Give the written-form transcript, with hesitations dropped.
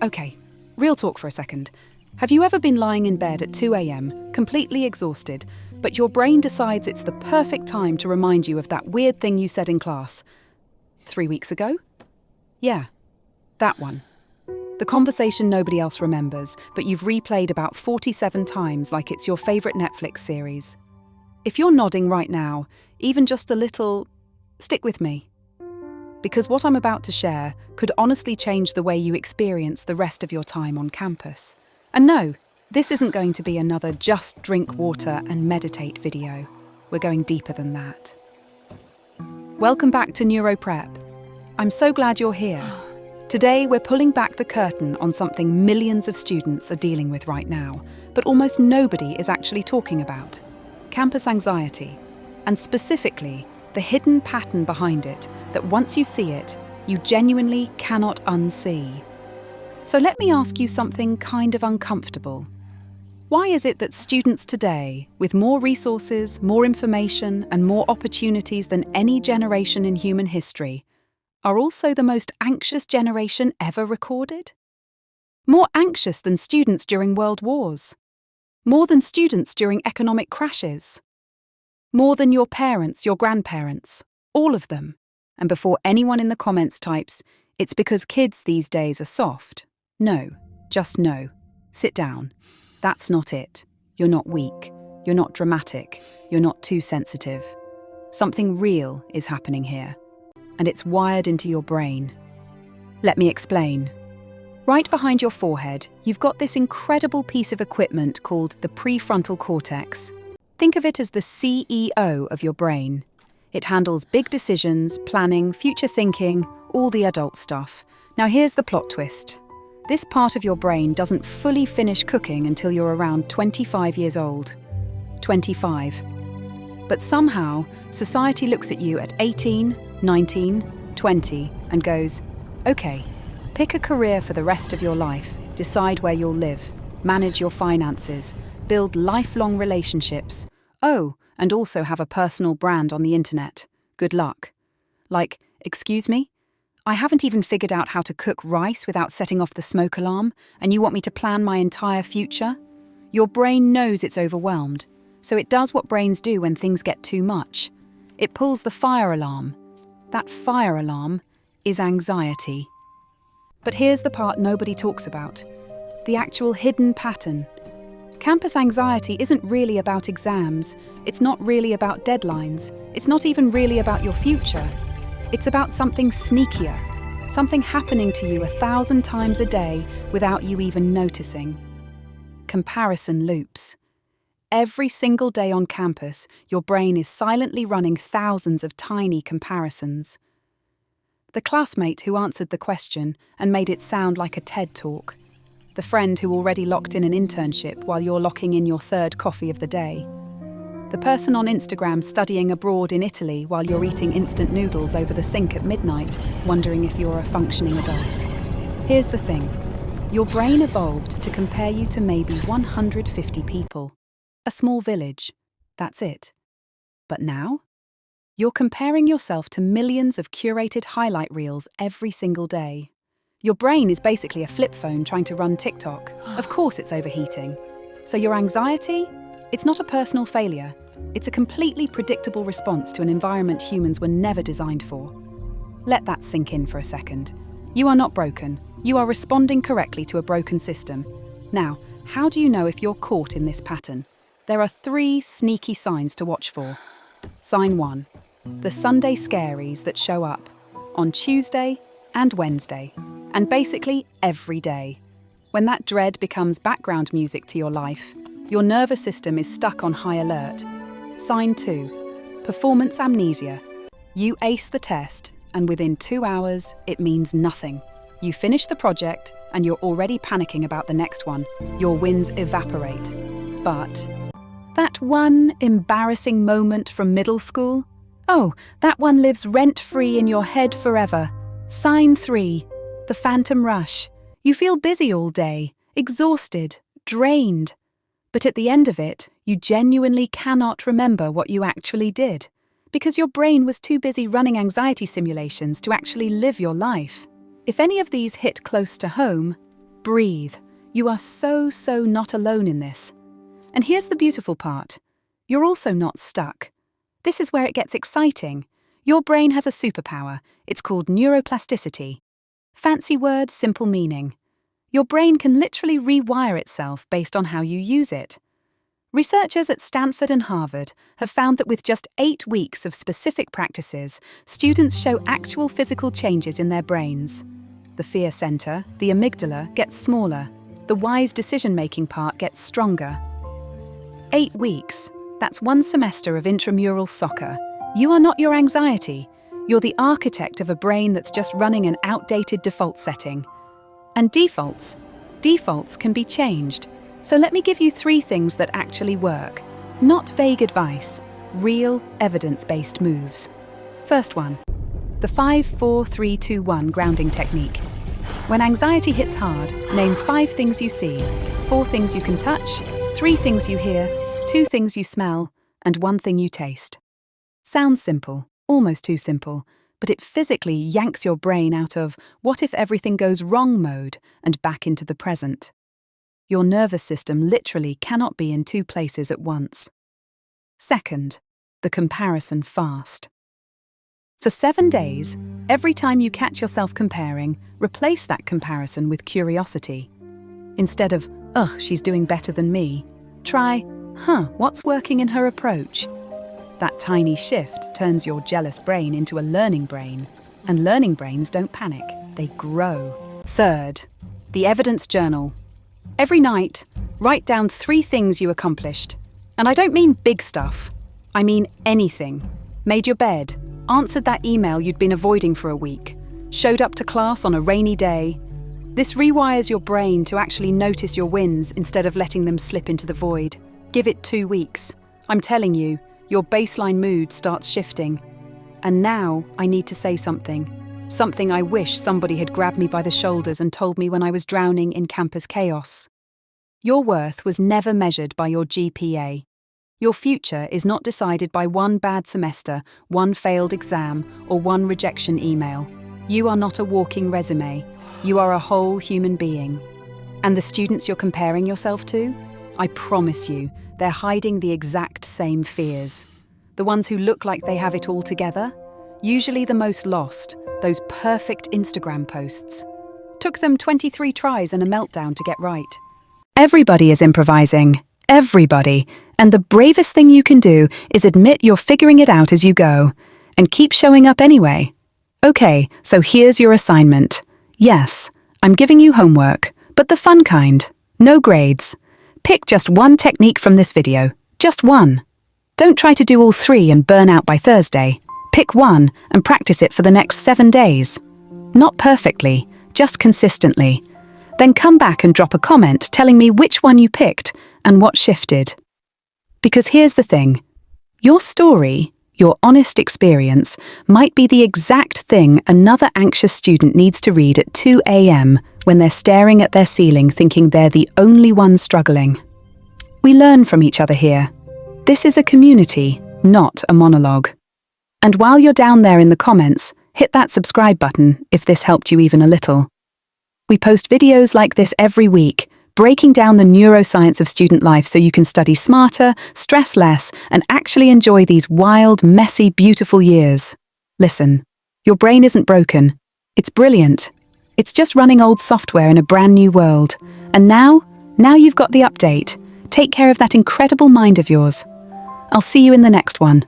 Okay, real talk for a second. Have you ever been lying in bed at 2 a.m., completely exhausted, but your brain decides it's the perfect time to remind you of that weird thing you said in class 3 weeks ago? Yeah, that one. The conversation nobody else remembers, but you've replayed about 47 times like it's your favourite Netflix series. If you're nodding right now, even just a little, stick with me. Because what I'm about to share could honestly change the way you experience the rest of your time on campus. And no, this isn't going to be another just drink water and meditate video. We're going deeper than that. Welcome back to NeuroPrep. I'm so glad you're here. Today, we're pulling back the curtain on something millions of students are dealing with right now, but almost nobody is actually talking about: campus anxiety, and specifically, the hidden pattern behind it that once you see it, you genuinely cannot unsee. So let me ask you something kind of uncomfortable. Why is it that students today, with more resources, more information, and more opportunities than any generation in human history, are also the most anxious generation ever recorded? More anxious than students during world wars. More than students during economic crashes. More than your parents, your grandparents, all of them. And before anyone in the comments types, "It's because kids these days are soft." No, just no. Sit down. That's not it. You're not weak. You're not dramatic. You're not too sensitive. Something real is happening here. And it's wired into your brain. Let me explain. Right behind your forehead, you've got this incredible piece of equipment called the prefrontal cortex. Think of it as the CEO of your brain. It handles big decisions, planning, future thinking, all the adult stuff. Now here's the plot twist. This part of your brain doesn't fully finish cooking until you're around 25 years old. 25. But somehow, society looks at you at 18, 19, 20 and goes, okay, pick a career for the rest of your life, decide where you'll live, manage your finances, build lifelong relationships. Oh, and also have a personal brand on the internet. Good luck. Like, excuse me? I haven't even figured out how to cook rice without setting off the smoke alarm, and you want me to plan my entire future? Your brain knows it's overwhelmed, so it does what brains do when things get too much. It pulls the fire alarm. That fire alarm is anxiety. But here's the part nobody talks about. The actual hidden pattern. Campus anxiety isn't really about exams. It's not really about deadlines. It's not even really about your future. It's about something sneakier, something happening to you 1,000 times a day without you even noticing. Comparison loops. Every single day on campus, your brain is silently running thousands of tiny comparisons. The classmate who answered the question and made it sound like a TED talk. The friend who already locked in an internship while you're locking in your third coffee of the day. The person on Instagram studying abroad in Italy while you're eating instant noodles over the sink at midnight, wondering if you're a functioning adult. Here's the thing. Your brain evolved to compare you to maybe 150 people. A small village. That's it. But now? You're comparing yourself to millions of curated highlight reels every single day. Your brain is basically a flip phone trying to run TikTok. Of course it's overheating. So your anxiety? It's not a personal failure. It's a completely predictable response to an environment humans were never designed for. Let that sink in for a second. You are not broken. You are responding correctly to a broken system. Now, how do you know if you're caught in this pattern? There are 3 sneaky signs to watch for. Sign 1. The Sunday scaries that show up on Tuesday and Wednesday, and basically every day. When that dread becomes background music to your life, your nervous system is stuck on high alert. Sign 2. Performance amnesia. You ace the test, and within 2 hours, it means nothing. You finish the project, and you're already panicking about the next one. Your wins evaporate. But that one embarrassing moment from middle school? Oh, that one lives rent-free in your head forever. Sign 3. The phantom rush. You feel busy all day, exhausted, drained. But at the end of it, you genuinely cannot remember what you actually did, because your brain was too busy running anxiety simulations to actually live your life. If any of these hit close to home, breathe. You are so not alone in this. And here's the beautiful part. You're also not stuck. This is where it gets exciting. Your brain has a superpower. It's called neuroplasticity. Fancy word, simple meaning. Your brain can literally rewire itself based on how you use it. Researchers at Stanford and Harvard have found that with just 8 weeks of specific practices, students show actual physical changes in their brains. The fear center, the amygdala, gets smaller. The wise decision-making part gets stronger. 8 weeks. That's 1 semester of intramural soccer. You are not your anxiety. You're the architect of a brain that's just running an outdated default setting. And defaults can be changed. So let me give you 3 things that actually work. Not vague advice, real evidence-based moves. First one, the 5-4-3-2-1 grounding technique. When anxiety hits hard, name 5 things you see, 4 things you can touch, 3 things you hear, 2 things you smell, and 1 thing you taste. Sounds simple, almost too simple, but it physically yanks your brain out of what if everything goes wrong mode and back into the present. Your nervous system literally cannot be in 2 places at once. Second, the comparison fast. For 7 days, every time you catch yourself comparing, replace that comparison with curiosity. Instead of, "Ugh, she's doing better than me," try, "What's working in her approach?" That tiny shift turns your jealous brain into a learning brain, and learning brains don't panic, they grow. Third, the evidence journal. Every night, write down 3 things you accomplished. And I don't mean big stuff. I mean anything. Made your bed, answered that email you'd been avoiding for a week, showed up to class on a rainy day. This rewires your brain to actually notice your wins instead of letting them slip into the void. Give it 2 weeks. I'm telling you, your baseline mood starts shifting. And now I need to say something. Something I wish somebody had grabbed me by the shoulders and told me when I was drowning in campus chaos. Your worth was never measured by your GPA. Your future is not decided by 1 bad semester, 1 failed exam, or 1 rejection email. You are not a walking resume. You are a whole human being. And the students you're comparing yourself to? I promise you, they're hiding the exact same fears. The ones who look like they have it all together? Usually the most lost, those perfect Instagram posts. Took them 23 tries and a meltdown to get right. Everybody is improvising. Everybody. And the bravest thing you can do is admit you're figuring it out as you go. And keep showing up anyway. Okay, so here's your assignment. Yes, I'm giving you homework, but the fun kind. No grades. Pick just 1 technique from this video. Just 1. Don't try to do all 3 and burn out by Thursday. Pick 1 and practice it for the next 7 days. Not perfectly, just consistently. Then come back and drop a comment telling me which one you picked and what shifted. Because here's the thing. Your story, your honest experience, might be the exact thing another anxious student needs to read at 2 a.m. when they're staring at their ceiling thinking they're the only one struggling. We learn from each other here. This is a community, not a monologue. And while you're down there in the comments, hit that subscribe button if this helped you even a little. We post videos like this every week, breaking down the neuroscience of student life so you can study smarter, stress less, and actually enjoy these wild, messy, beautiful years. Listen, your brain isn't broken. It's brilliant. It's just running old software in a brand new world. And now you've got the update. Take care of that incredible mind of yours. I'll see you in the next one.